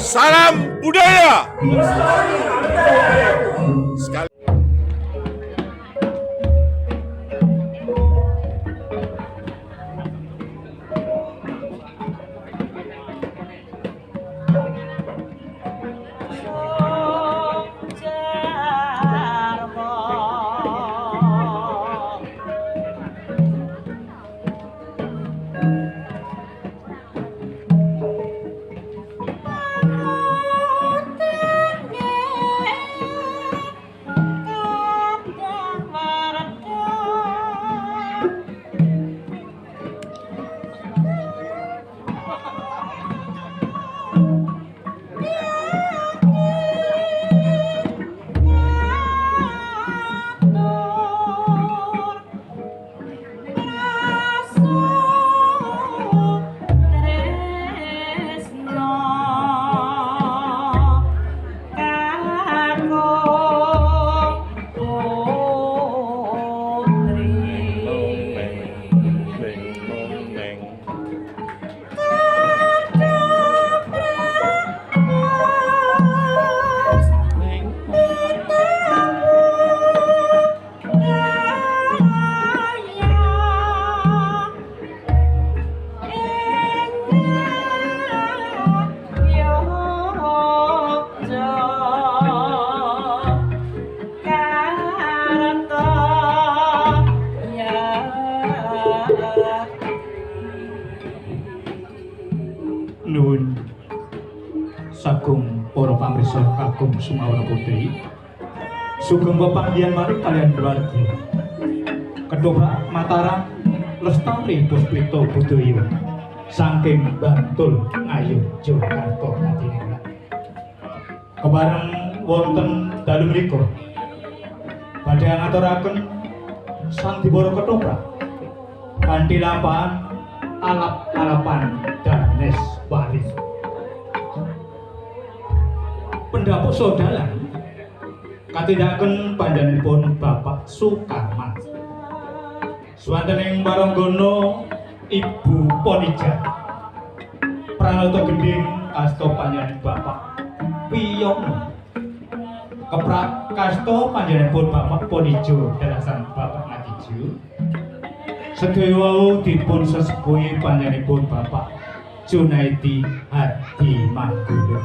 Salam budaya. Sekali nuwun sagung para pamirsa kagum Sumawana Putri sugeng pepanggihan malih kalian keluarga Ketoprak Mataram Lestari Puspito Budaya saking Bantul Ngayu Jakarta Madinah kebareng wonten dalu menika badhe ngaturaken sandibara Ketoprak kanthi lampahan alap-alapan danes waris pendapuk sodalan katindaken panjenenganipun Bapak Sukarman swantening warangana Ibu Ponija pranata gending kasta panjenengan Bapak Piyono keprak kasta panjenenganipun Bapak Ponijo dalasan Bapak Ngadijo sedaya wau dipun sesepuhi panjenenganipun Bapak Junaidi Hadi Manggula.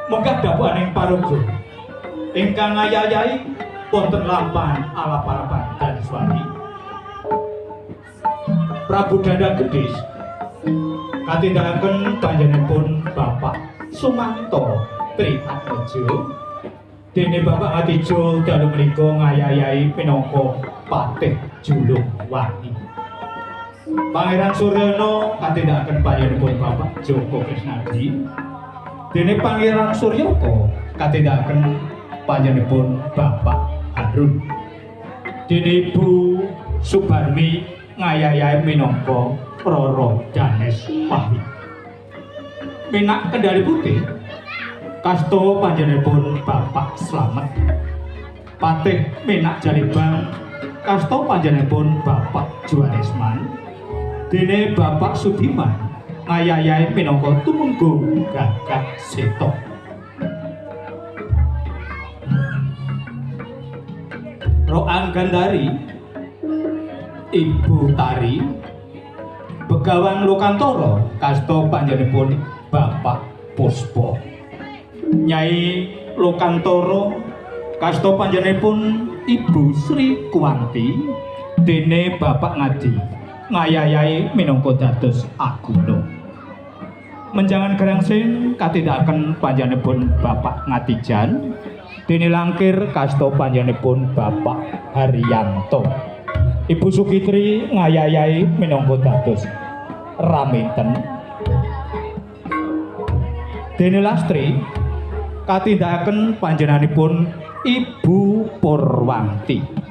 Munggah dapuaning paraga ingkang ngayayahi wonten lampahan alap-alapan Daneswari. Prabu Danda Gedis katindakaken panjenenganipun Bapak Sumanto Triatmojo dene Bapak Ngadijo dalu menika ngayayahi minangka Patih Julung Wani. Pangeran Suryana katindakaken panjenenganipun Bapak Joko Krisnadi dene Pangeran Suryoko katindakaken panjenenganipun Bapak Harun dene Ibu Subarmi ngayayahi minangka Roro Danes Pahi. Minak Kendari Putih kasta panjenenganipun Bapak Slamet. Patih Minak Jalibang kasta panjenenganipun Bapak Juanesman dene Bapak Sudiman ngayayahi minangka tumunggung Gagak Seto. Rokan Gandari Ibu Tari Begawan Lokantoro kasta panjenenganipun Bapak Puspo. Nyai Lokantoro kasta panjenenganipun Ibu Sri Kuwanti dene Bapak Ngadi ngayayahi minangka dados Aguna. Menjangan Gerangsing katindakaken panjenenganipun Bapak Ngatijan dene Langkir kasta panjenenganipun Bapak Haryanto. Ibu Sukitri ngayayahi minangka dados Raminten. Dene Lastri katindakaken panjenenganipun Ibu Purwanti.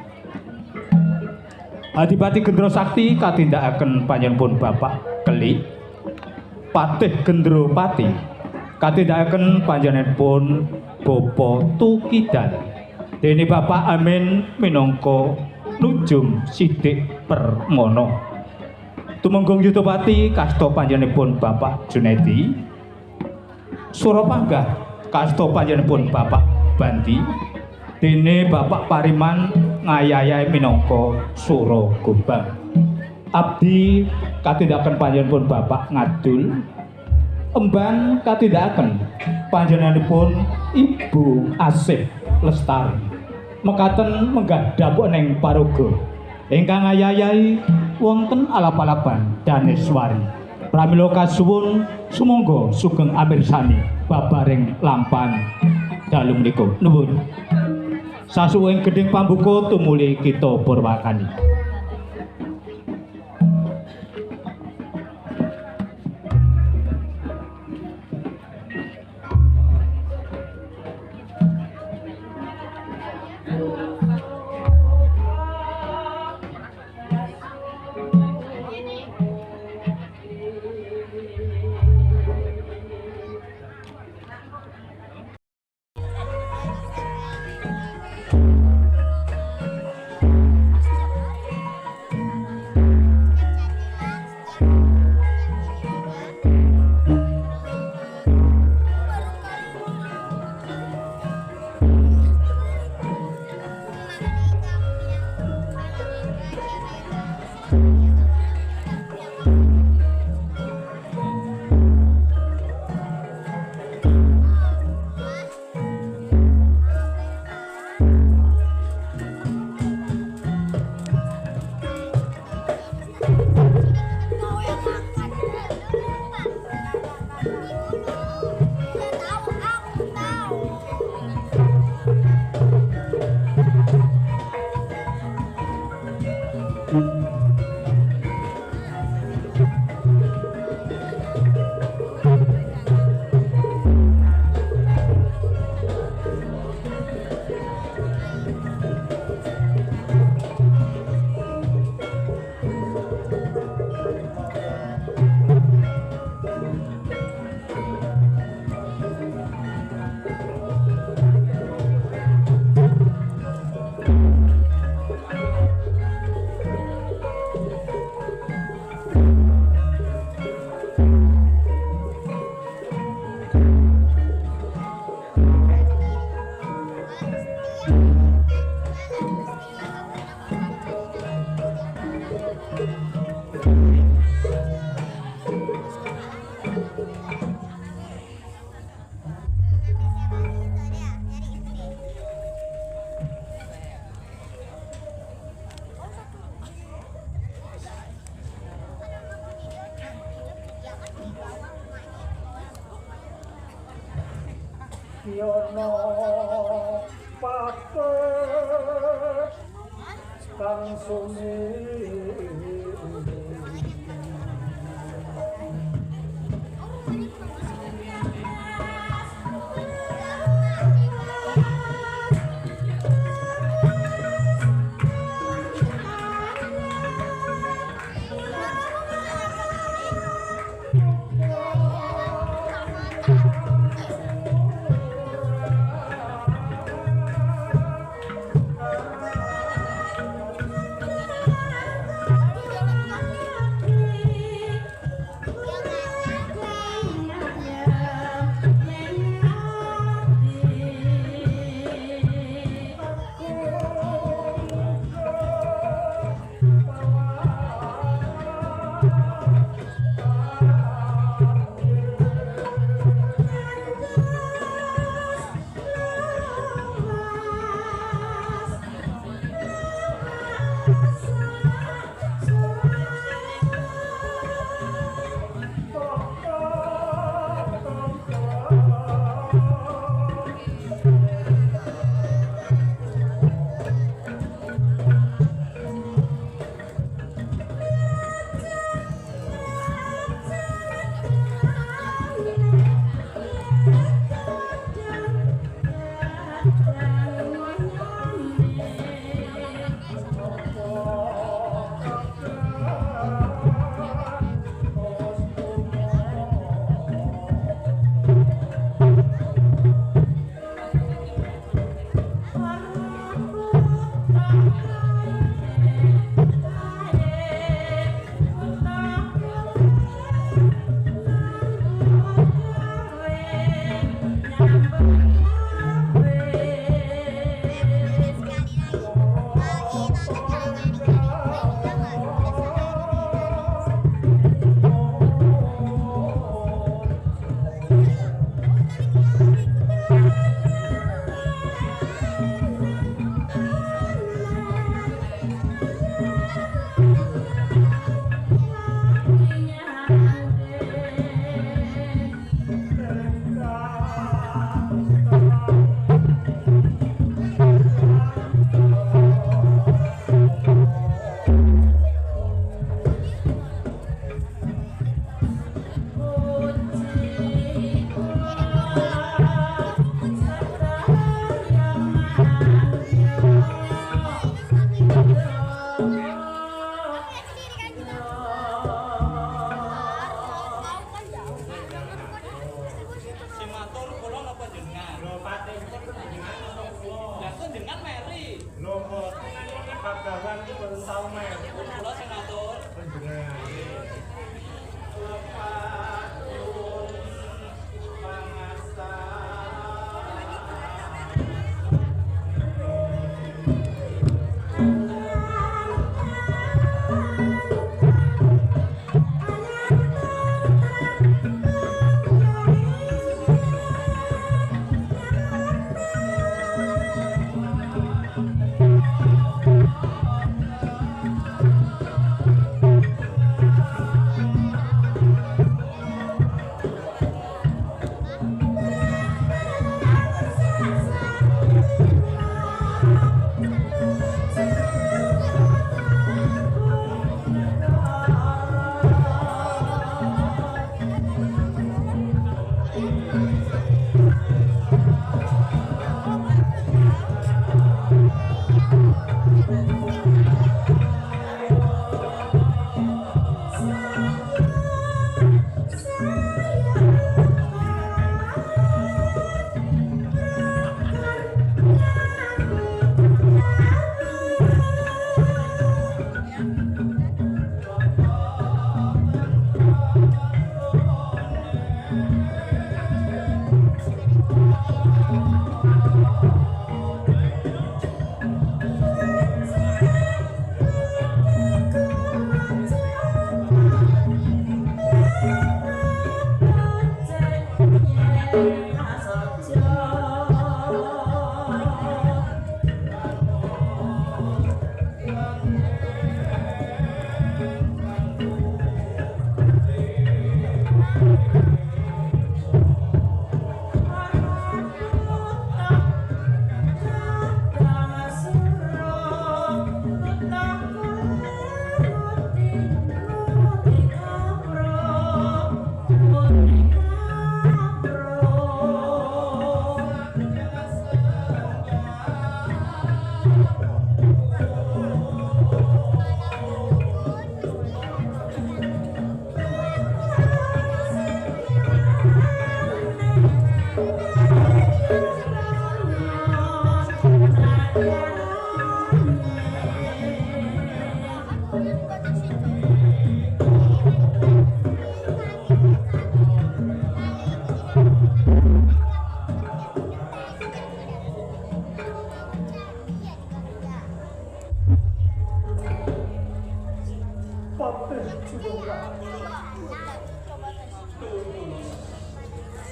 Adipati Gendro Sakti katindakaken panjenenganipun Bapak Keli. Patih Gendro Pati katindakaken panjenenganipun Bapa Tukidal. Dene Bapak Amin minangka Nujum Sidik Permono. Tumenggung Yudapati kasta panjenenganipun Bapak Junaidi. Surapanggah kasta panjenenganipun Bapak Bandi dene Bapak Pariman ngayayahi minangka Sura Gombang. Abdi katindakan panjenenganipun Bapak Ngadul emban katindakan panjenenganipun Ibu Asih Lestari mekaten menggah dapuk ning paraga ingkang ngayayahi wonten alap-alapan Daneswari. Pramila kasuwun sumangga sugeng amirsani babaring lampahan dalu menika. Nuwun. Sasuwuning gedhing pambuka tumuli kita purwakani. Yono paket kang sumi Lomo kadangan pentau men. Kula sing ngatur. Panjenengan.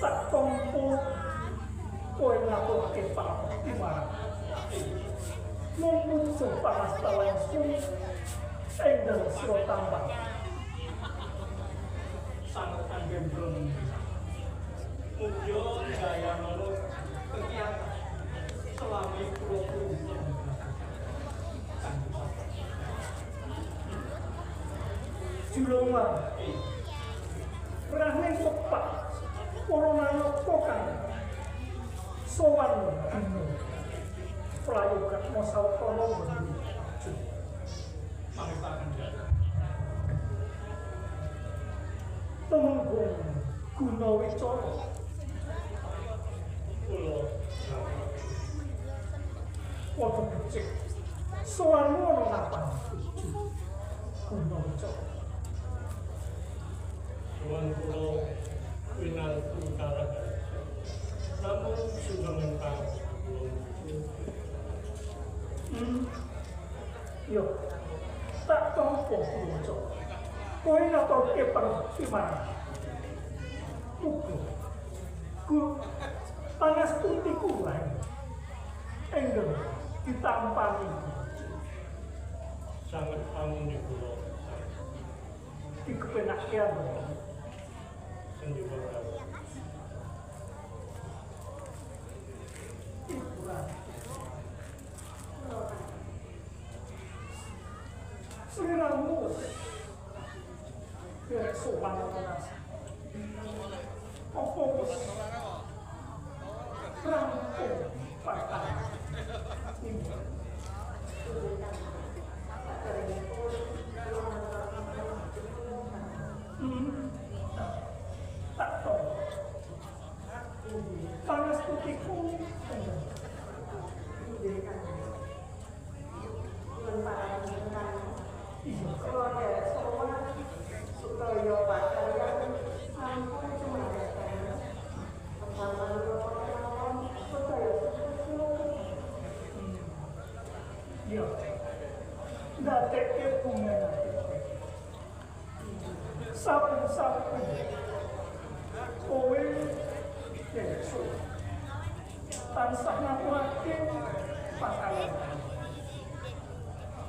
Tak tompo kowe nglakuke pati marang mung panas langsung endel sira tambah sang gemblong mujo gaya ngono kegiatan selama 20 jam Julungan Rane tepat Corona nyokokan Sowan dino Prayogat mosal kono Temenggung Gunawicara Kula Waduh becik Sowan ngono kapan Gunawicara Tuan Pulau Final Utara namun sudah mentang Yo tak tompo kulo kowe ngatoke pertimbangan ku panas putih kuwi enggel ditampani sangat amun di pulau dikepenakian sendiri Seliramu biar sopan panas fokus rampung patah ini tak tahu panas putihku tansah ngaturake pasaran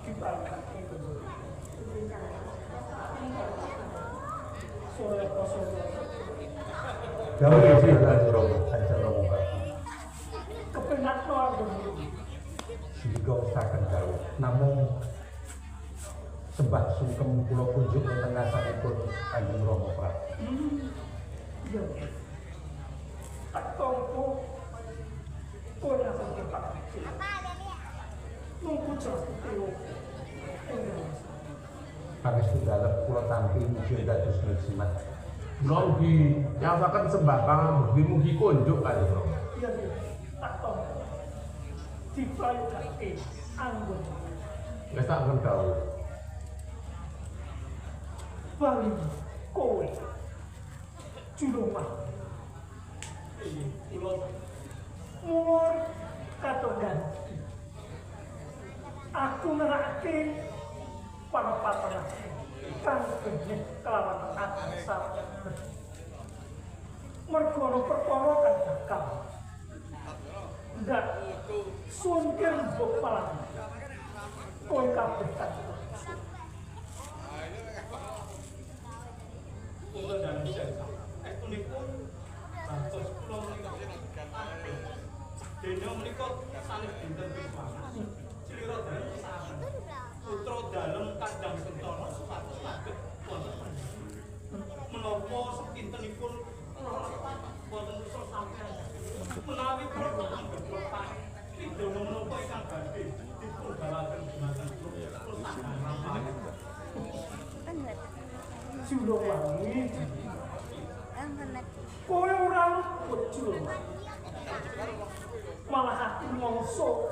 dibarkake sore sore Jauh sih aja Romo kepenak aku sehingga usahakan jauh namun sembah sungkem kula kunjuk wonten ngarsanipun Kanjeng Rama Prabu. Iya. Tak tompo kowe asal cepat. Nunggu jelas itu. Pangestu dalem kula tampi mugi dados jimat. Kula ugi nyawaken sembah mugi-mugi kunjuk Kanjeng Rama. Iya, tak tompo. Dibayangke anggun. Wis tak ngentau. Bali kowe julungan umur katon ganti aku ngerake para patah kang benih kelawan asal mergono perkara kan bakal ndak sungkir mbok malang kowe kabeh kan Kula dan jasa. Punipun bantos kula menika dene menika salih dinten Wiswana. Cilira dalem saha. Putra dalem Kadang Sentana supados saged wonten menapa sepintenipun wonten usul sampeyan. Menawi kula anggap lepas pidana menapa ingkang badhe dipundhalaken dumateng kula Julungan kowe ora luput julungan malah aku mongso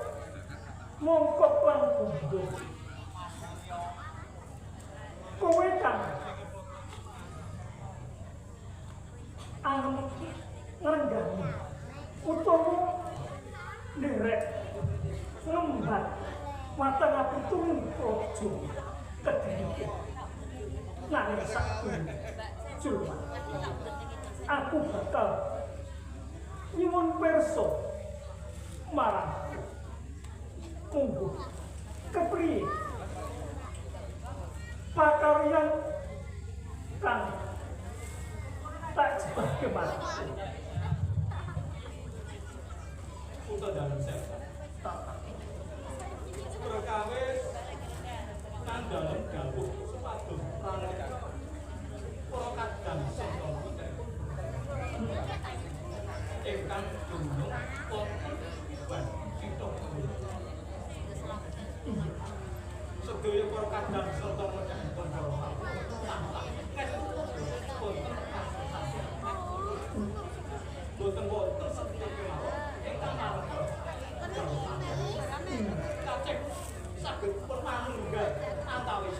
mongkok lan bondo kowe kan ngerenggani utawa nderek ngembat matang aku tumprojo kediri nanging sakku julungan aku bakal nyuwun pirsa marang monggo kepriye pakaryan kang tak jebake marang Putra dalem sesa. Perkawis kan dalem dawuh supados pranata para Kadang Sentana ingkang dumunung wonten Kitha sedaya para Kadang Sentana dipun jawab boten wonten setunggal kemawon ingkang marga kacek saged permanunggal antawis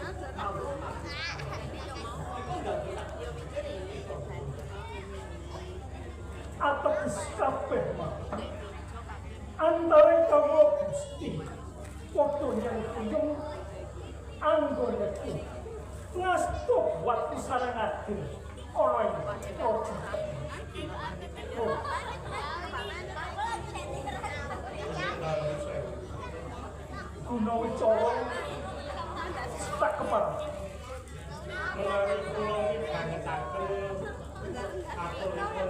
ateges kabeh antara kamu Gusti waktunya kuyung anggone ku ngastuk waktu sarengake ana ing rojo Guna Wicara tak kepal menawi kula midhangetaken aturipun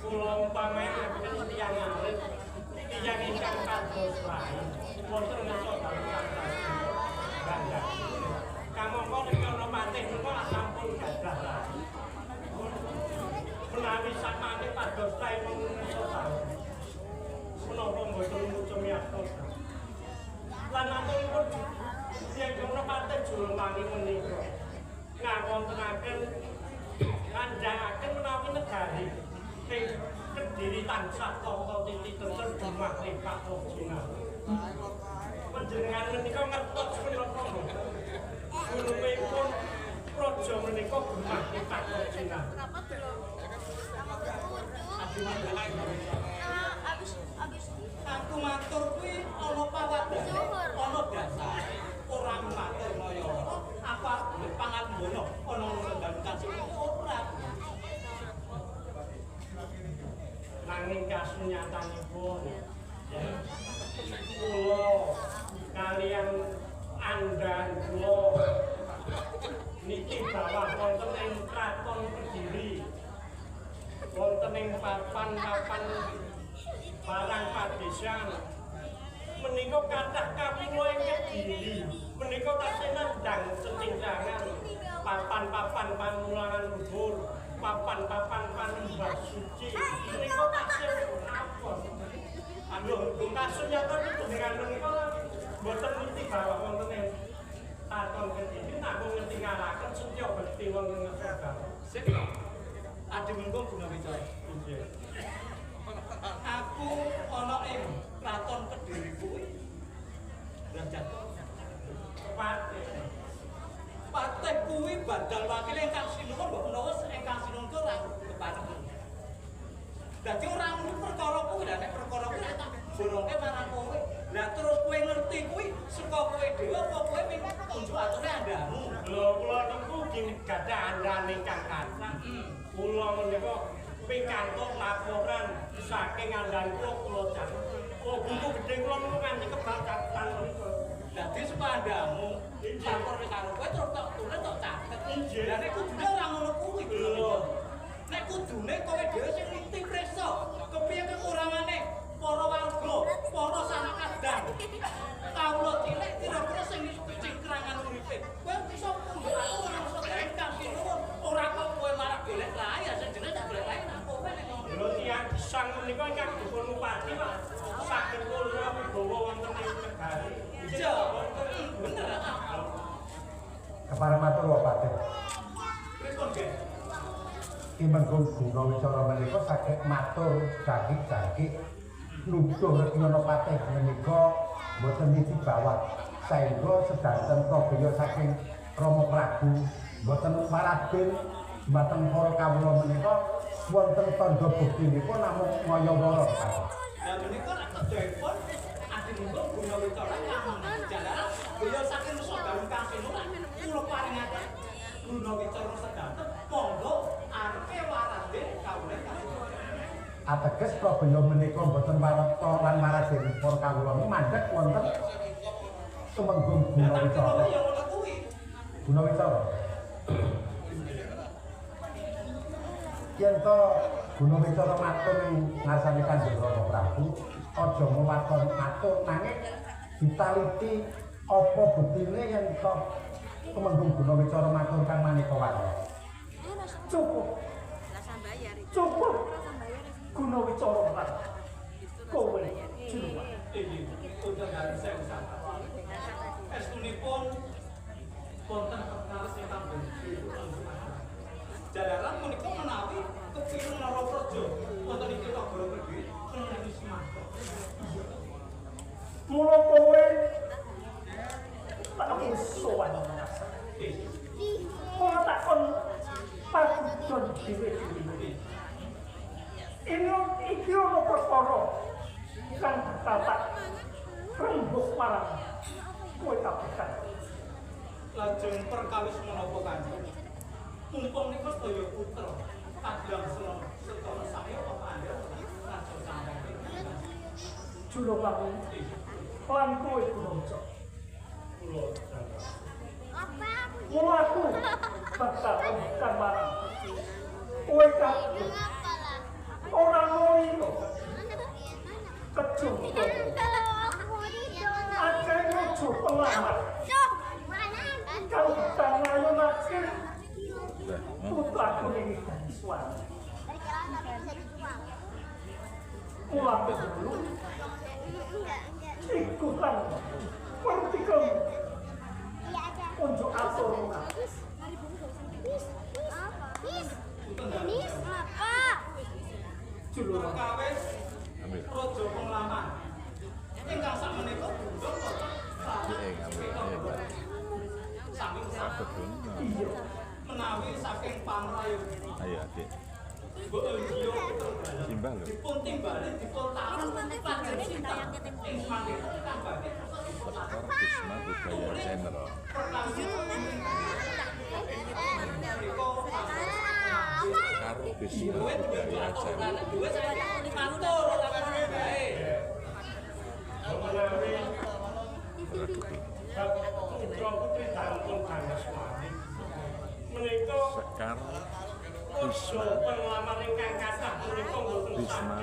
kula umpamane tiyang alit tiyang ingkang kados wae wonten ngeso dalem kanthas kamangka nek patih menika sampun gadah menawi sakmane pados tae menungso dalem menapa mboten mucemiatos lan aturipun yang kena patih Julungangi menika ngakontenaken ngandhangaken menawi negari sing Kediri tansah tata titi tentrem dumah ing Patrajina. Panjenengan menika ngertos menapa gulungipun praja menika dumah ing Patrajina. Aku matur kuwi ana pawadane ana dasar ora matur kaya apa pangambono ana ngendhan kasih ora Nanging kasunyatanipun kula kalian andhan kula niki bawah wonten ing kraton Kediri wonten ing papan-papan barang padesan menika kathah kawula ing Kediri menika tasih nendang setinggangan papan-papan pamulangan luhur papan-papan panembah suci menika tasih apa aduh kasunyatan itu dengan menika boten ngerti bahwa wonten ing Kraton Kediri namung ngerti ngalaken setya bekti wonten ngesogan sik adi mengko Gunawicara inggih aku ana ing Kraton Kediri kuwi dan jatuh Patih kuwi badal wakil ingkang sinuwun mbok menawa ingkang sinuwun ku ora kepaten. Dadi ora ngono perkara kuwi lha nek perkara kuwi tak jorongke marang kowe. Lah terus kowe ngerti kuwi saka kowe dhewe apa kowe ming unjuk ature andamu. Lho kula niku gadah andan ingkang kathah. Kula menika pikantuk laporan saking andan kula jaman. Oh buku gedhe kula niku nganti kebal-kabal niku. Dadi sepandamu lapor karo kowe terus tak tulis tak catet. Lah nek kudune ora ngono kuwi lho. Nek kudune kowe dhewe sing ngerti preso. Kepiye kekurangane para warga, para sanak kadang. Kawula cilik kira-kira sing cingkrangan uripe. Kowe iso ora iso engkang sinuwun. Ora kok kowe marak golek lae ya sing jenenge tak golek lae nang kowe nek ngono. Lho tiyang gesang menika ingkang dipun upati Pak. Saged kula wibawa wonten ing negari. Iya, bener apa? Kepada matur Patih. Pripun nggih? Ki mengko Gunawicara menika saged matur jagik-jagik nuduh Retyono Patih menika boten niti bawah saengga sedanten prabaya saking Rama Prabu boten maradin dumateng para kawula menika wonten tandha buktinipun namung ngaya-wara. Lah menika nek kedhepun adinipun Gunawicara jalaran beliau saking saudara kasih ora kula paringaken Gunawicara sedanten monggo arke waradin kawula kasih. Ateges prabaya menika boten warata lan maradin para kawula mandheg wonten tumenggung Gunawicara. Ya ngono kuwi. Gunawicara. Yen to Gunawicara matur ing ngarsane Kanjeng Rama Prabu aja ngwaton matur nanging ditaliti apa buktine yen to tumenggung Gunawicara matur kang maneka wae. Cukup. Cukup. Gunawicara Pak. Kowe Junuwah. Udah dari saya usaha. Estunipun wonten perkara ingkang benci jalaran menika menawi kepireng Narapraja wonten ing Nagara Kediri menawi simanto. Mula kowe tak sowan menasa. Kowe takon padudon dhewe-dhewe. Iki ono perkara kang tatak rembug marang kowe kapisan. Lajeng perkawis menapa Kanjeng? Mumpung niku sedaya putra kadang setara saya apa Anda lajeng sampeyan. Juro bangun. Lan kowe Gunawicara. Kula jaga. Mula aku bakal bukan marang. Kowe kabeh ora ngono. Kecung. Akeh ojo pelamat. Kau tak ngayunake putra kuning suara. Pulang ke dulu. Ikutan pertikem. Unjuk atur lunga. Bis apa? Julur kawis Raja Penglaman. Ingkang sakmenika bundung saking iya menawi saking pamrayu. Ayo adik. Mbok Elio Simbah lho. dipun timbali dipun taruh lajeng cinta ing maneka ingkang badhe Bisma Budaya Channel. Ah, Karo Bisma Duwe Budaya atau Jember. bukan duwe saya matur ora ngono bae. menawi Radupi. putra putri dampun Daneswari menika Sekar Bisma Bisma pengalaman ingkang kathah menika mboten Bisma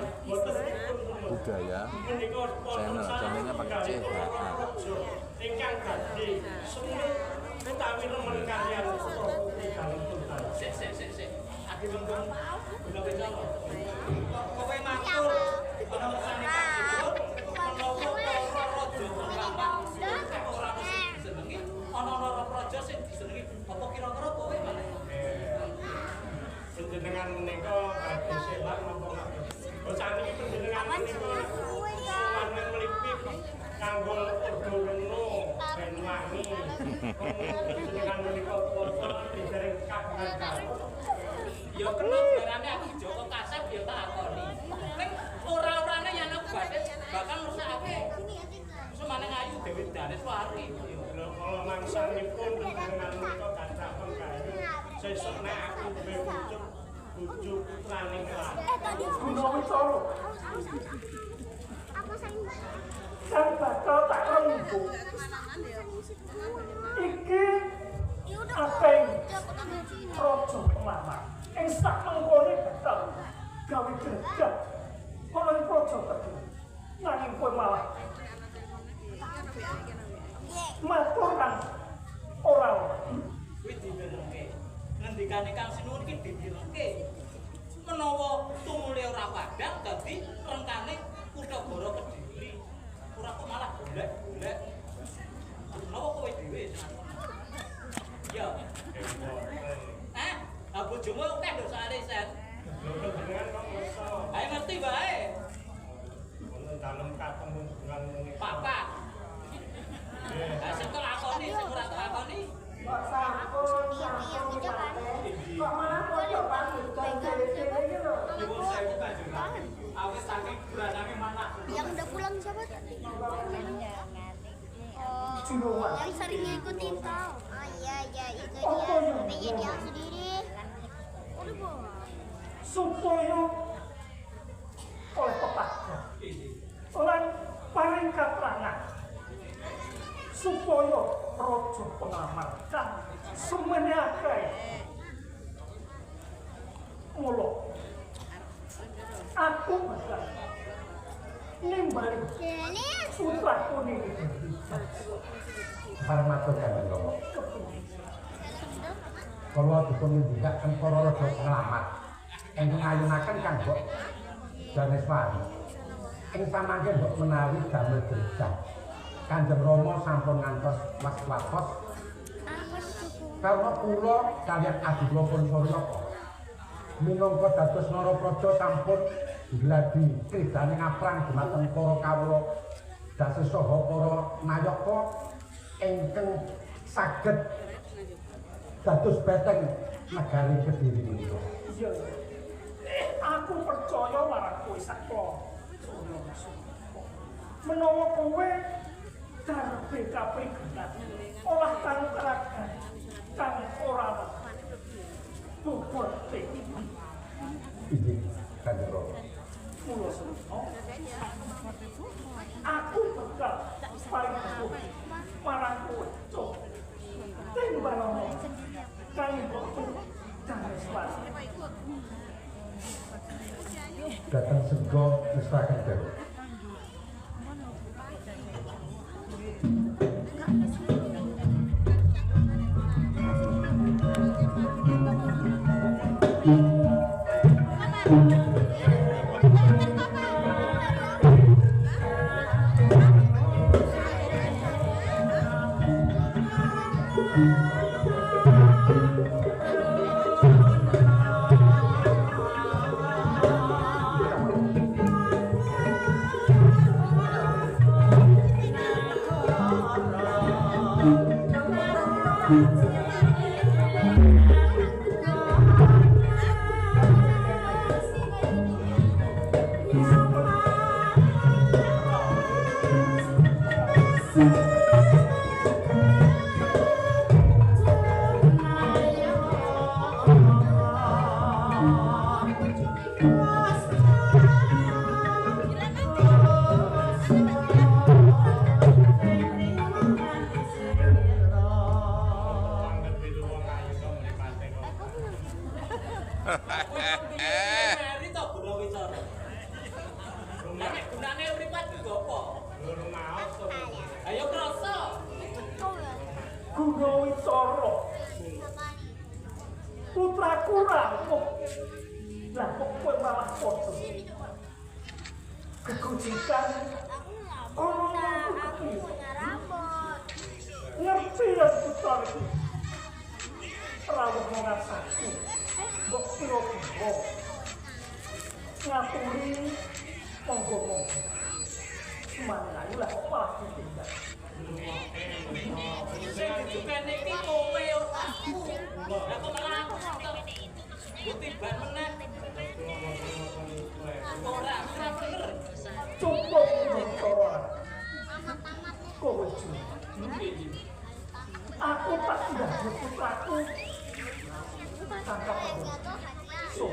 Budaya menika channelnya pakai CHA. ingkang dadi seni utawi remen karya putra putri dampun Sik. Adi lungguh. Bener-bener. Kowe matur ana mesane kasih. Menawa para raja kang ora disenengi, ana lara praja sing disenengi. Apa kira-kira kowe malah? Panjenengan menika badhe selat napa bosan iki panjenengan menika suwane melipit kanggo ordo reno ben wangi panjenengan menika foto didereng kagungan Ya kena barane aku Joko Kasep ya tak akoni. Ning ora-orane yen aku badhe bakal ngrusakake. Semane ayu Dewi Daneswari. kalau mangsanipun panjenengan menika kathah penggayu sesuk nek aku duwe bojo putraning lan Tadi Gunawi Solo aku sering kan bakal tak rembu iki apa yang rojo kemana yang sak mengkone betul gawe greget kalau yang rojo tadi nanging kowe malah matur kan ora Kuwi didelengke. Ngendikane Kang Sinuwun iki didelengke. Menawa tumule ora padhang dadi rengkane Kuthabara Kediri. Ora kok malah golek-golek. Menawa kowe dhewe ya. Lah bojomu akeh lho sakare sen. dengan kok iso Ayo ngerti bae. dalem katemu dengan menika Papa. Lah sing kok lakoni sing ora tak lakoni. kok sampun kok malah foto pas dhewe-dhewe iki lho Nyuwun sewu Kanjeng. Awis saking bulanane manah. yang udah pulang siapa tadi? Ciluan. Yang sering ngikutin kau. Oh iya itu Oh, dia. iya. Pengen dia sendiri. Udah bohong. supaya oleh pepaja lan paling katrangan supaya rojo pengamarkan semene akeh mulo aku bakal nimbali Jelis. putraku niki Parmatur Kanjeng Rama. Kula dipun nindikaken para raja penglamat ingkang ngayunaken kanggo Daneswari. Ing samangke mbok menawi damel gerjah. Kanjeng Rama sampun ngantos was-wasos Apa cukup? karena kula kaliyan Adipura Suryaka minangka dados Narapraja sampun gladi kridane ngaprang dumateng para kawula dase saha para nayaka ingkang saged dados beteng negari Kediri menika. iya aku percaya marang kowe saklo menawa kowe darbe kaprigenan olah kanuragan kang ora bobot Inggih Kanjeng Rama. mulo seno aku bakal paling teguh marang kowe cok timbalono kang boten Daneswari Datang sego istirahat dhewe. Mari to guna wicara. Nek gunane mripat ku apa? Loro maos to. Ayo krasa. Guna wicara. Putraku rampung. Lah kok kowe malah foto. Kekucikan. Oh, Aku punya rambut. ngerti ya putraku. Rawuh mengasahku. Mbok kira-kira. Ngapuri monggo-monggo. Mana lah malah ditinggal. Sing dijukene iki kowe ora aku. Lah kok malah aku bukti ban meneh. Ora bener. Cukup mencoba. Kowe cuma. Aku tak sudah putraku. Tangkap aku. So,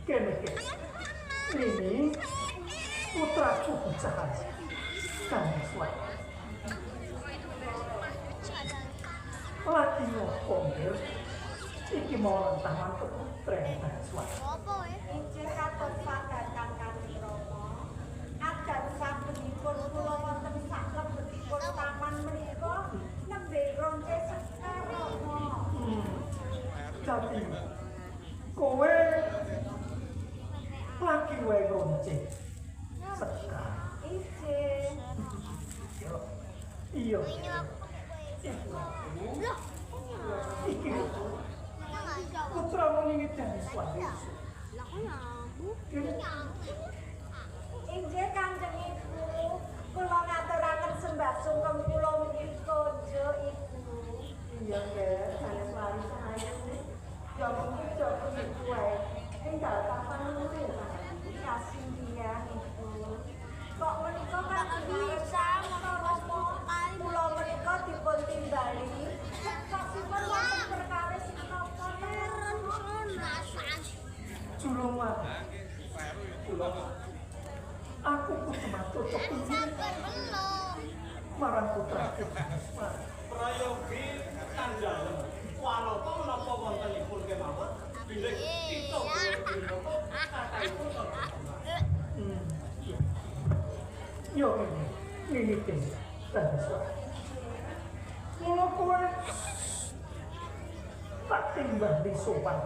kene. Ini putraku bicara. Kamu suat. Lagi ngomong, iki mau lantaman keputren dan suat. Injil kados padakan Kanjeng Rama. Adan sabenipun kula wonten sak lebetipun taman menika nembe ronce sekar Rama. Jadi, kowe lagi wae ronce sekar. Injil. Iya. Iki putra meningit dari suami. Injil Kanjeng Ibu, kula ngaturaken sembah sungkem kula menika jo Ibu. Iya, Nek, saya selalu sayang. Ya mungkin coba ibu wae. Tinggal kapan nuri Kasih dia Ibu. Kok menika kan bisa Rama kula menika dipun timbali. Kasipun wonten perkawis napa Julungan. Aku kudu matur kepingin marang putraku. Prayogi tandhalem. Walapa menapa wontenipun kemawon bilih kita menapa kataipun Yo ini dan suara. Mula kowe tak timbang di sopan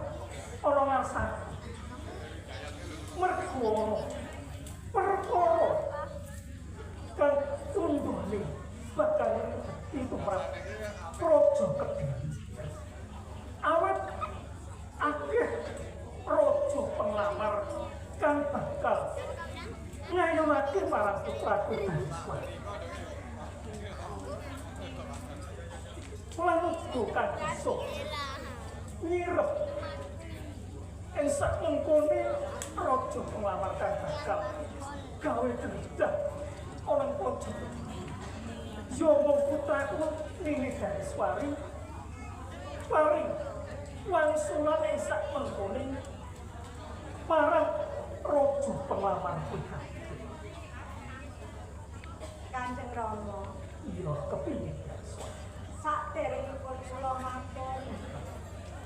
orang asal. Mergo perkara kan tunduk nih bakal itu projo kediri. Awet akeh projo penglamar kan bakal ngayunake marang putraku Bisma. Lan bukan iso nyirep ing sak mengkone raja penglamar kan bakal gawe dedah orang projo. Yo mung putraku Nini Dariswari paring wangsulan ing sak mengkone marang raja penglamar putra. Kanjeng Rama. Iya, kepingin Saderengipun kula matur.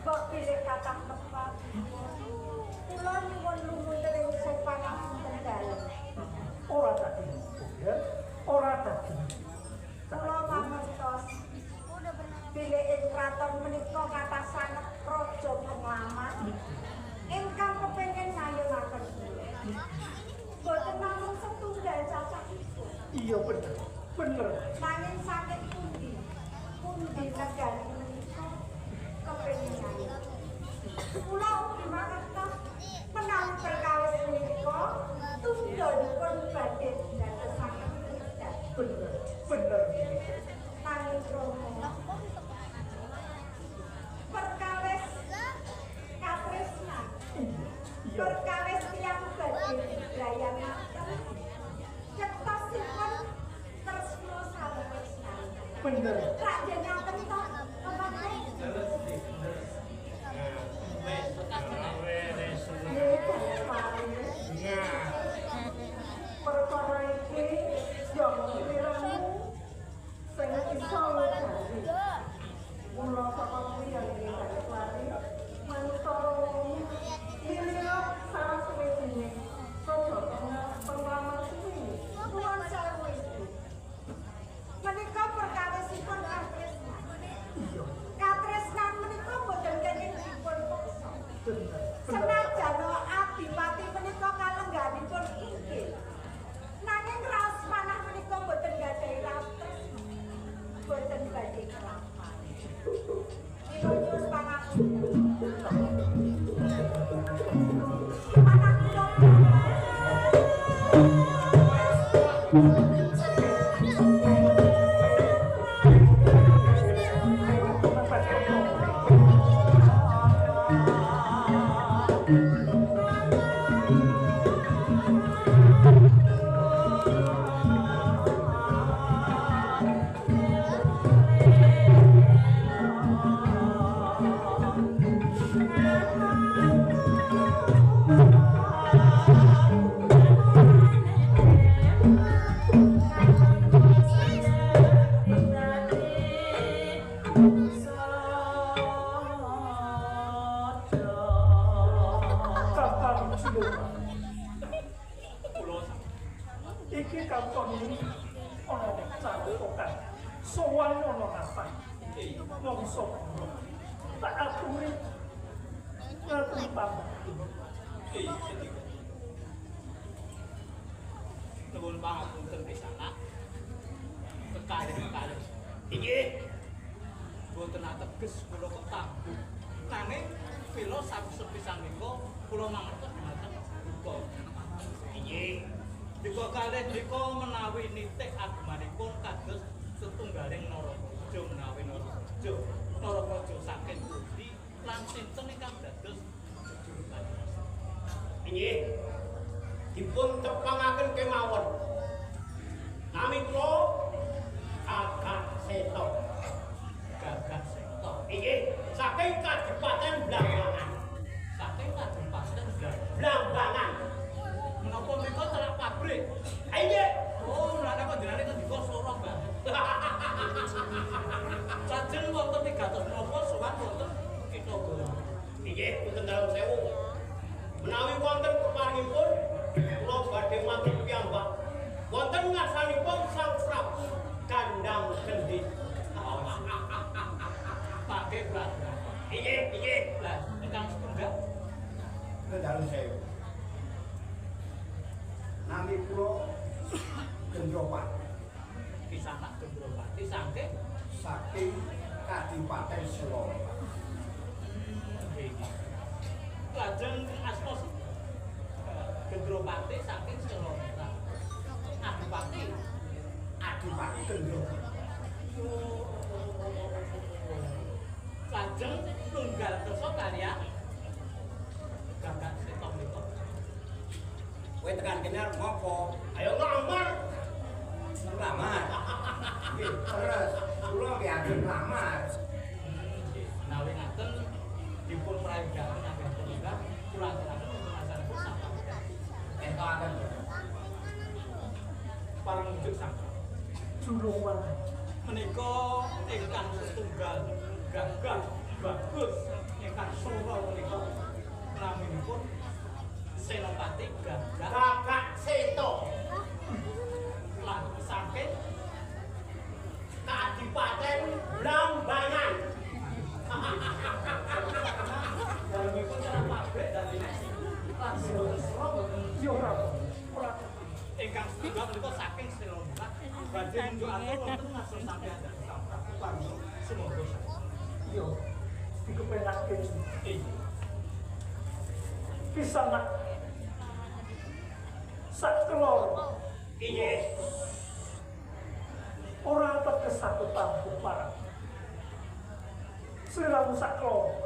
Kok pilih kathah tepat. Kula nyuwun lumutur ing sopan ngapunten dalem. ora tadi ya, ora tadi. Kula pamertos. Bilih ing kraton menika kathah sanget raja penglamar ingkang kepengin ngayunaken kula. Boten namung setunggal cacahipun. Iya bener, bener. Nanging saking pundi? Pundi negari menika kepengin ngayun. Kula ugi mangertos menawi perkawis menika tunggalipun badhe dadosaken tidak. Bener, bener. Nanging Rama perkawis katresnan, Iya, perkawis tiyang badhe digayanaken cetosipun tresna sawetresnan. bener. Raden ngaten to, kepaten. Perkara iki yo kiremu sing iso ngajari. Mula saka kuwi yang iki lari Kula sak. Iki kanton ini ana cakokan. Sowan ana apa? Mongso tak aturi ngaturi pamit. Nuwun pangapunten pisanan. Kekalih-kalih. Inggih. Boten ateges kula kok tambuh. Nanging pila sapisan menika kula mangertos dhumateng duka. Inggih. Duka kalih mriku menawi nitik agemanipun kados setunggaling Nararaja menawi Nararaja. Nararaja saking pundi lan sinten ingkang dados jejulukan. Inggih. Dipun tepangaken kemawon. Nami kula Gagak Seta. Gagak Seta. Inggih, saking Kadipaten Blambangan. Saking Kadipaten Blambangan. Menapa menika telak pabrik? Inggih. Oh, lha nek jenenge ngendika Sorong, Mbak. Sajeng wonten 300 menapa sowan wonten kita golek. Inggih, boten dalem sewu. Menawi wonten keparingipun kula badhe matur piyambak. Wonten ngarsanipun Sang Prabu Kandang Gendhis. Pakai Prabu. Inggih. Lah, ingkang setunggal Dalem sewu. Nami kula Gendropat Kisanak Gendropati saking saking Kadipaten Seloro. lajeng asma Gendropati saking Selonta. Adipati Adipati Gendropat. Lajeng tunggal kersa kaliyan Gagak Seta menika. Kowe tekan kene ngopo? Ayo nglamar. Lamar. Nggih, terus kula nggih lamar. Menawi ngaten dipun prayogaken ageng punika kula aturaken wonten asalipun sapa. Entaken. Parang wujud sang Julungan. menika ingkang setunggal gagah bagus ingkang sura menika naminipun Senopati Gagak Gagak Seta. lan saking Kadipaten Blambangan. dalemipun cara pabrik dalem lan sura boten Yo ora. ingkang setunggal menika saking Selonta badhe nunjukaken wonten ngasal sampeyan Sang Prabu Parjo semoga Yo dikepenake iya pisanak sak keloro. Inggih. Ora teges aku tampuh parang. Sliramu sak keloro.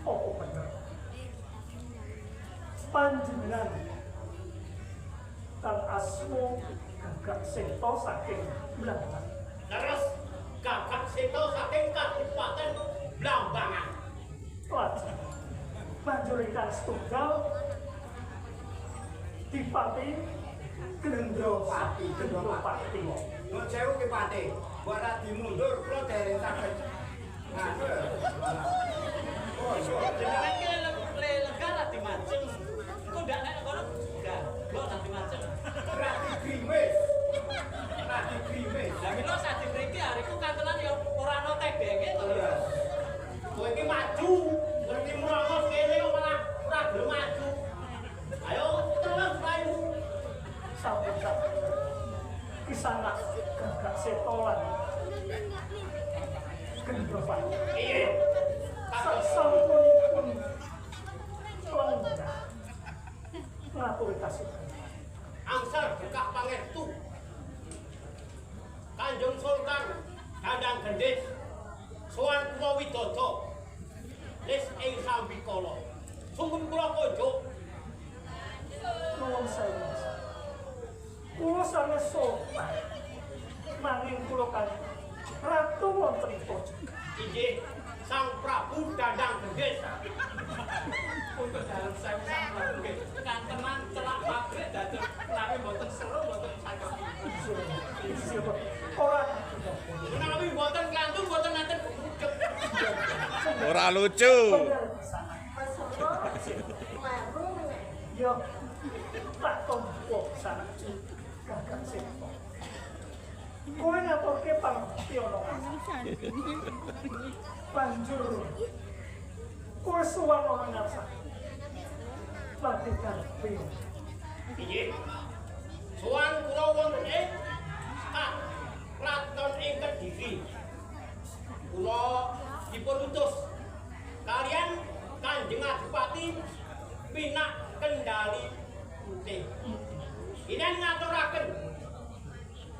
Apa bener? Panjenengan kang asma Gagak Seta saking Blambangan. Leres Gagak Seta saking Kadipaten Blambangan. Lajeng banjur ingkang setunggal Dipati Gendropati. Nuwun sewu Ki Pati. Mbok ra dimundur kula dereng saged. Ngatur. Oh, jenengan ki lega ra dimacem engko ndak nek kono enggak kok ra dimacem ra digrimis. Ra digrimis. lah mila sak mriki hariku kantenan ya ora ana tebenge to ya Kowe iki maju, ngerti mrongos kene kok malah ora gelem maju. Ayo terus ayo. Sampun kisanak Gagak Seta lan Gendropati. Iya. Sasampunipun lenggah ngaturi kasuhan. Angsal buka pangestu. Kanjeng Sultan Kandang Gendhis sowan kula Widodo. Lis ing sambikala. Sungguh kula pojok. Nuwun sewu. Kula sanes sopan. Nanging kula kan ratu wonten pojok. Inggih Sang Prabu Dandang Gendhis. untuk dalam saya sang prabu nggih kantenan celak pabrik dados menawi mboten seru mboten saged Siapa? Orang Menawi mboten klantung mboten nanten gugep. Ora lucu. bener sana. Pesoro, meru meneh. Yo, tak tombok sanaki Kakang Seto. Kowe ngaturke pangtiono. Banjur kowe suwan ana ngarsa. Badhe karpe. Piye? Sowan kula wonten ing Kraton ing Kediri. Kula dipun utus kalian Kanjeng Adipati Pinak Kendali Putih. Inen ngaturaken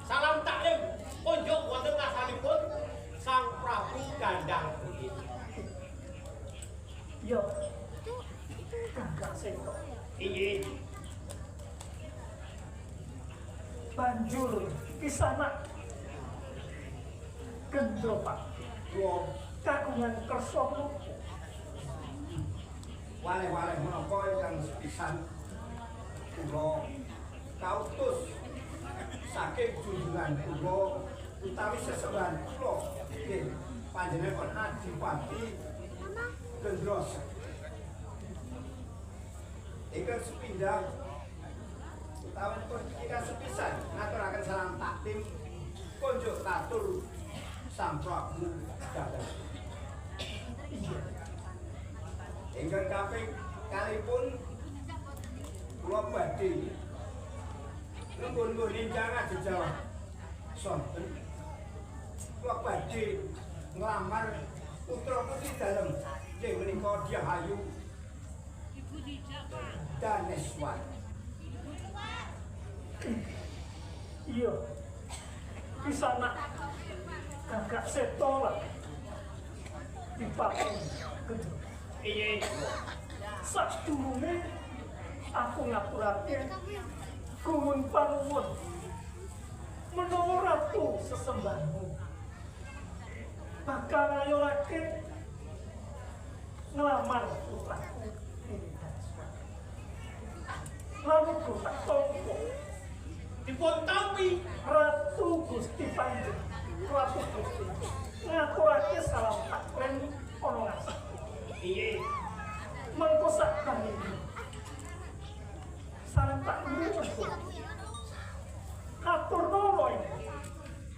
salam taklim unjuk wonten ngasanipun Sang Prabu Gandang Putih. Yo, Kakang Seto. Piye? Banjur kisana Gendropak kagungan kersa menapa? Waleh-waleh menapa ingkang sepisan kula kautus saking junjungan kula utawi sesembahan kula nggih panjenengan Adipati Gendros ingkang sepindhah utawi pun ingkang sepisan ngaturaken salam takdim kunjuk katur Sang Prabu Gandang. Ingkang kaping kalipun kula badhe nembun-nembun ingkang ajejawah sonten kula badhe nglamar putra putri dalem nggih menika Diahayu Daneswari. Iya, kisana Kakang Seto lah dipakai Gendro. Piye? Sadurunge aku ngapurake kumun panuwun menawa ratu sesembahanmu bakal ngayorake ngelamar putraku ini. Lalu ku tak tompo Dipun tampi Ratu Gusti Panjang Ratu Gusti ngaturake salam taklim ana ngarsa. piye? Mengko sakjane salam taklim atur nono ini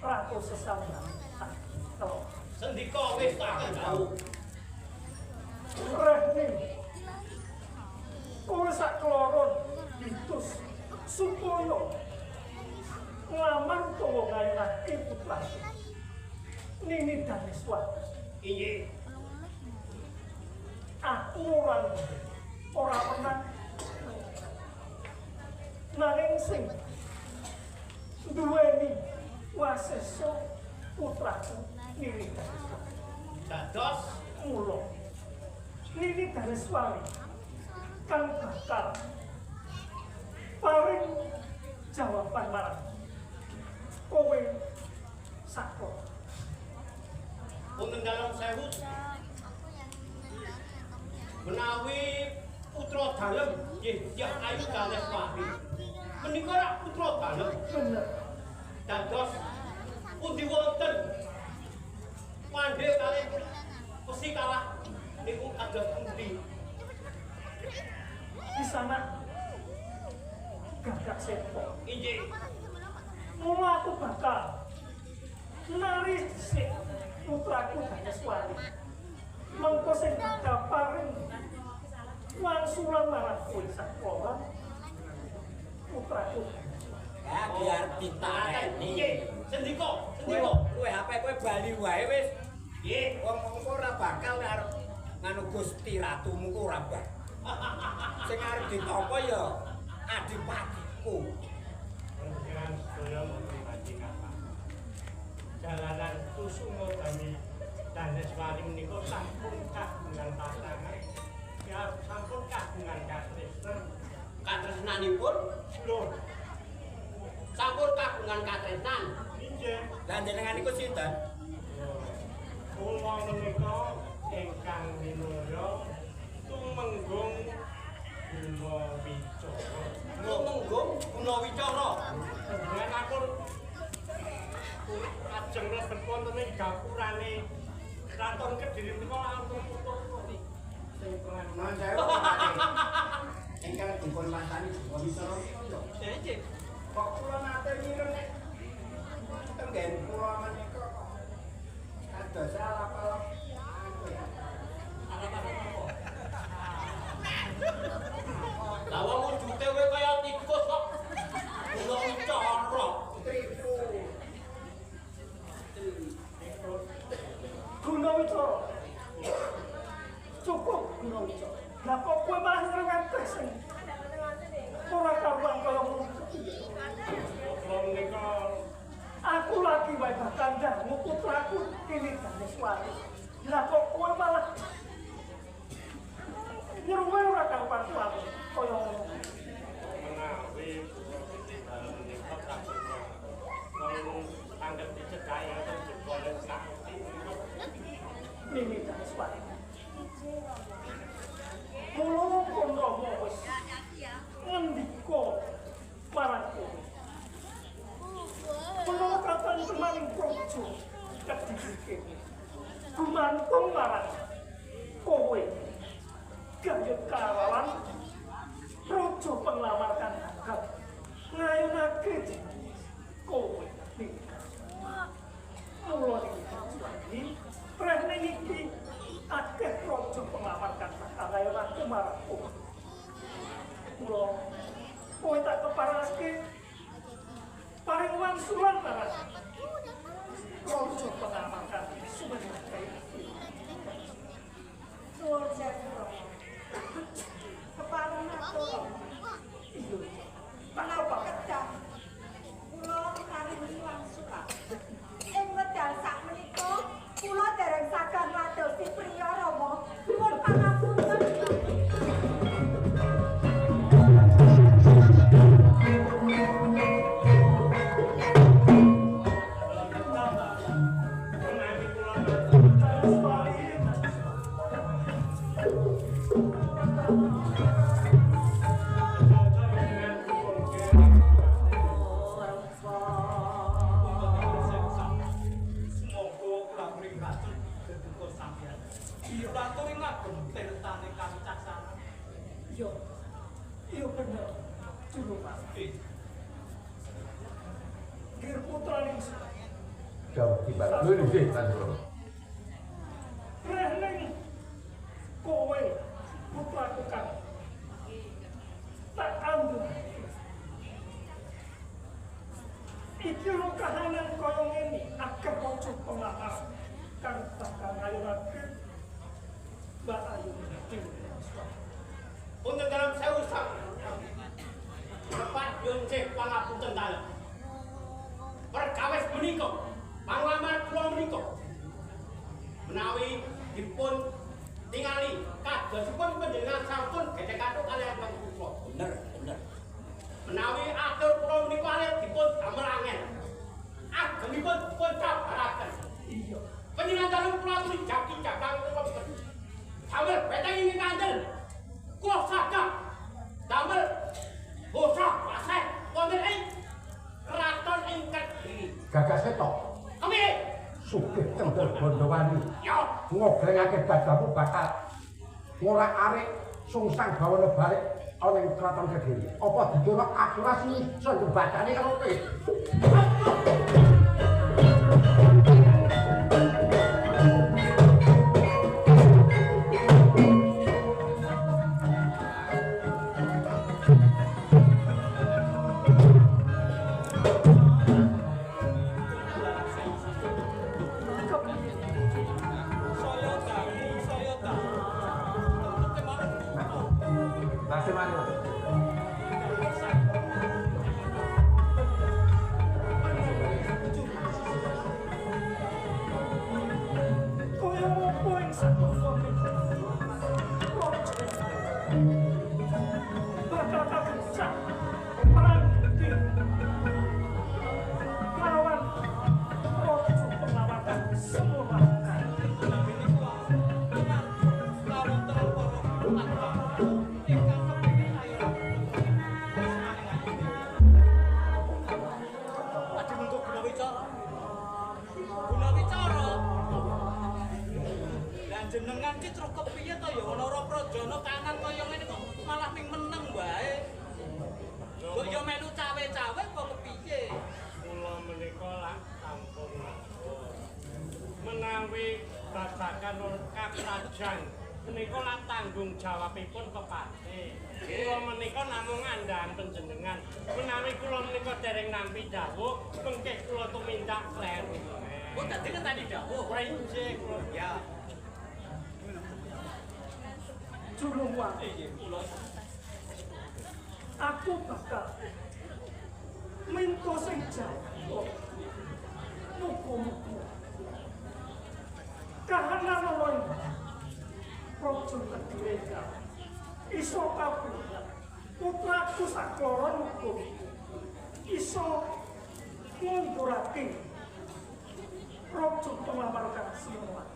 Ratu sesambahan. Sendika wis tak kendhau. Rehni kowe sak kloron ditus supaya nglamar utawa ngayorake putraku Nini Daneswari. Piye? Aku ora menang nanging sing duweni wasesa putraku Nini Daneswari. Dados Mula Nini Daneswari kang bakal paring jawaban marang kowe sakro. wonten dalem sewu menawi putra dalem nggih Diahayu Daneswari. Menika rak putra dalem. Bener. Dados pundi wonten pandhe kalih Gusti kalah niku kados pundi? Di sana Kakang Seto. Injih. Mula aku bakal nari sik putraku Daneswari. Mengko sing bakal paring wangsulan marang kowe sakloron putraku. Ya biar ditakeni. Injih. Sendika, sendika. Kowe HP kowe bali wae wis. Nggih. Wong ora bakal arep nganu Gusti Ratumu ku ora bakal. Sing arep ditampa ya adipatiku. Panjenengan sedaya pribadi kata. Jalanan Kusuma Bani Daneswari menika sampun kagungan pasangan. Ya sampun kagungan katresnan. Katresnanipun Lho, sampun kagungan katresnan. injih. Lah jenengan niku sinten? Kula menika ingkang minulya tumenggung Gunawicara. Ngomong Gunawicara. Panjenenganipun ajeng lebet wonten ing gapurane Kraton Kediri menika lampun putus. Sing Nuwun sewu. Ingkang dipun mantani Jawa Wisara. Nggih. Kok kula nate mireng nek tenggen kula menika kok ada salah apa Lah wong wujute kowe kaya tikus kok. Kula cara. tripu. Gunawicara. Cukup Gunawicara. Lah kok kowe malah ngrengek sing ora karuan kaya ngono. Kula menika Aku lagi wae kandangmu putraku ini Daneswari. Lah kok kowe malah nyuruh ora karuan kaya ngono. menawi dalam menika sampun wong anggap dicedhaki ngoten jebule sakti Ini Daneswari. Mula pun Rama wis ngendika marang kowe. Mula kapan kemarin projo kedikike. Gumantung marang kowe. Gayut karawan projo penglamar kandhang. Ngayunake kowe. Mula iki prene iki akeh projo penglamar kandhang ngayunake marang kowe. Mula kowe tak keparake paring wangsulan marang projo penglamar kandhang sumeneh. Suwun sewu. Kepareng matur. Menapa kedah kula karingi wangsulan. Ing wedal sakmenika kula dereng saged madosi priya Rama. Nuwun pangapunten. Iya bener, juru pasti. Gir putra ning Jauh timbal. Lho nggih, Pandura. Rening kowe putraku kan tak ambil. Iki lo kahanan kaya ngene akeh wujud pengawas kang bakal ngayunake Mbak Ayu. untuk dalam sewu sak tepat yuncih pangapunten dalem perkawis menika panglamar kula menika menawi dipun tingali kadosipun panjenengan sampun gedhe kathuk kaliyan panjenengan kula bener menawi atur kula menika kaliyan dipun damel angel agengipun dipun cabaraken Iya panjenengan dalem kula aturi jaki-jakang kula damel beteng ing kandel kula saged damel bosah paseh wonten ing kraton ing Kediri. Gagak setok. Kami Sugih Cendel Gondowani. yo Ngobrengake badhamu bakal ngorak-arik sungsang bawana balik ana ing kraton Kediri. Apa dijono akurasi iso dibacane karo kowe? Masih mana? kowe opo ing sakmene bakal kabecak perang di lawan rojo pengawakan semua jenengan ki truk kepiye to ya ana ora prajana kanan kaya ngene kok malah ming meneng wae. Kok yo melu cawe-cawe kok kepiye? Kula menika lak sampun menawi babagan kaprajan menika lak tanggung jawabipun pepati. Kula menika namung andhahan panjenengan. Menawi kula menika dereng nampi dawuh, mengke kula tumindak kleru. Kok dadi ngenteni dawuh? Prince kula Ya. Juluwan. Aku bakal minta sing jago. Muga-muga kahanan loin Raja Kediri iso kabeh. Putraku sakloron muga iso ngundurake Raja pelamar kang Sinoman.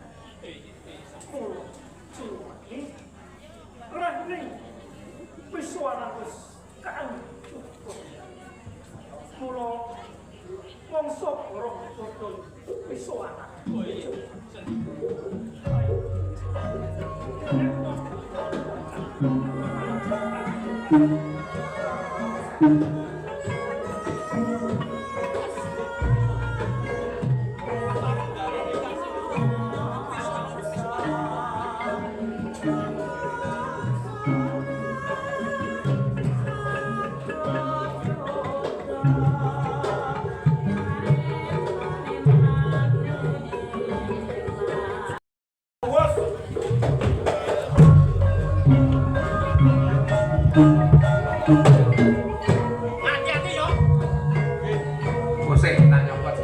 Kula juluwan Rani Wiswanagus kang cukup mula mangsa borong bodol Wiswana. Hati-hati yo. Musik tak nyopot.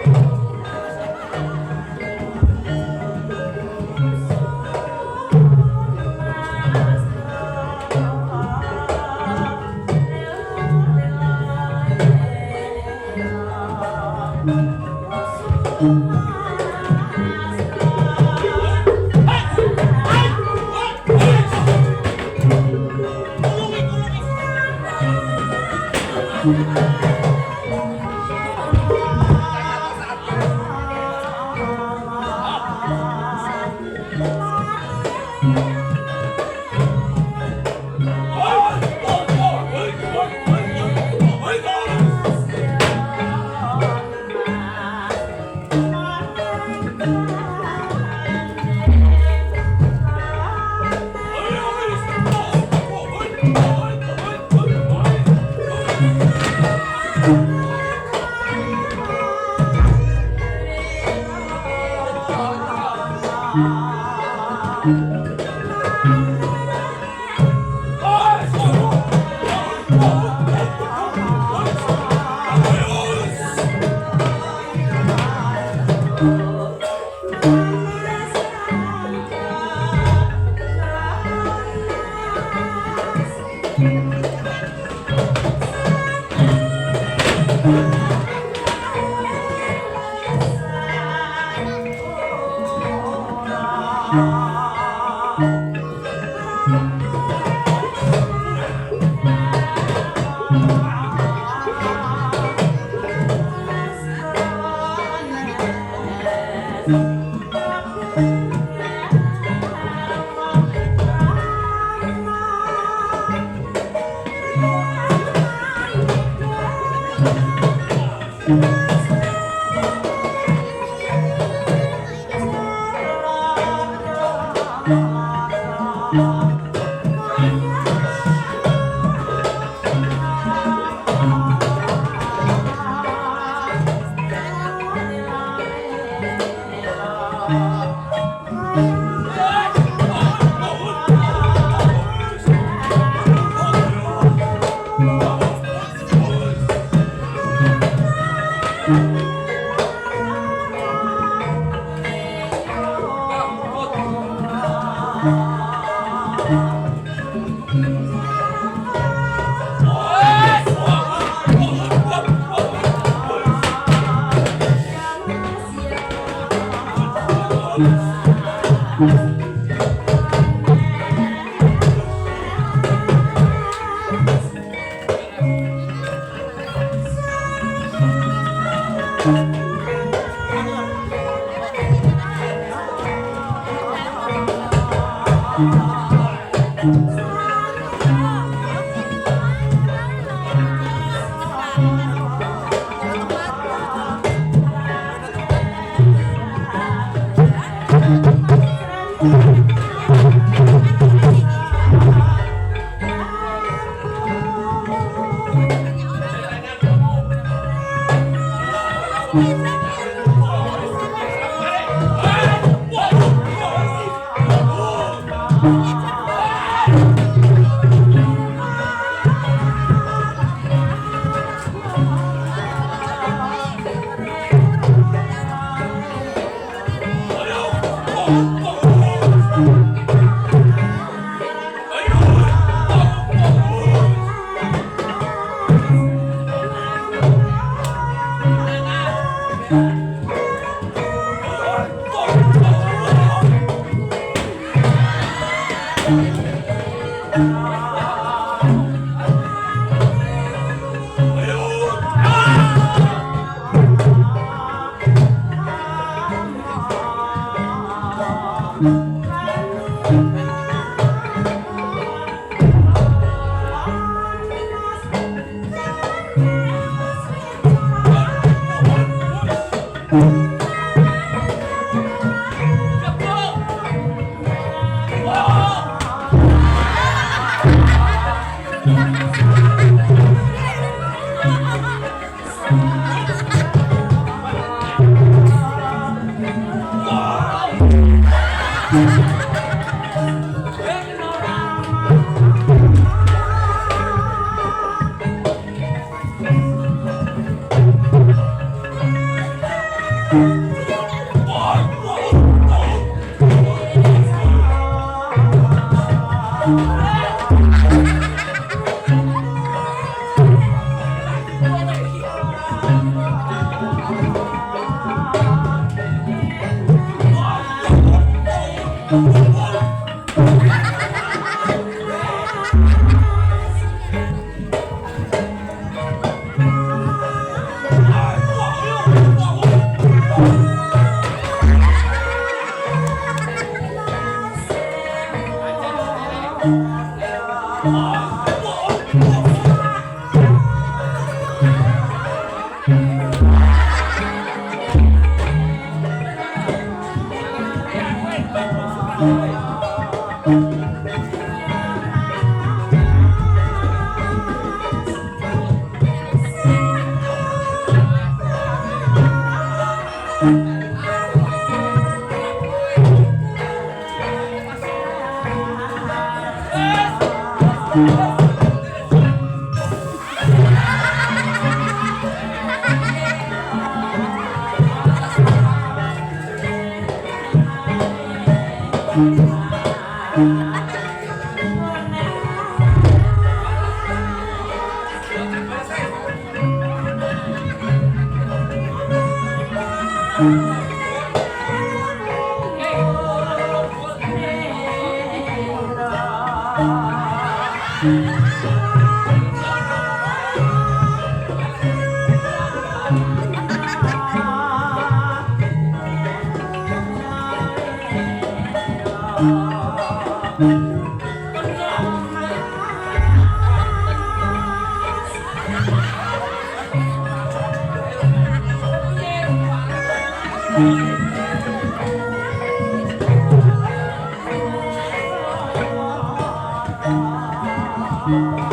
Thank you.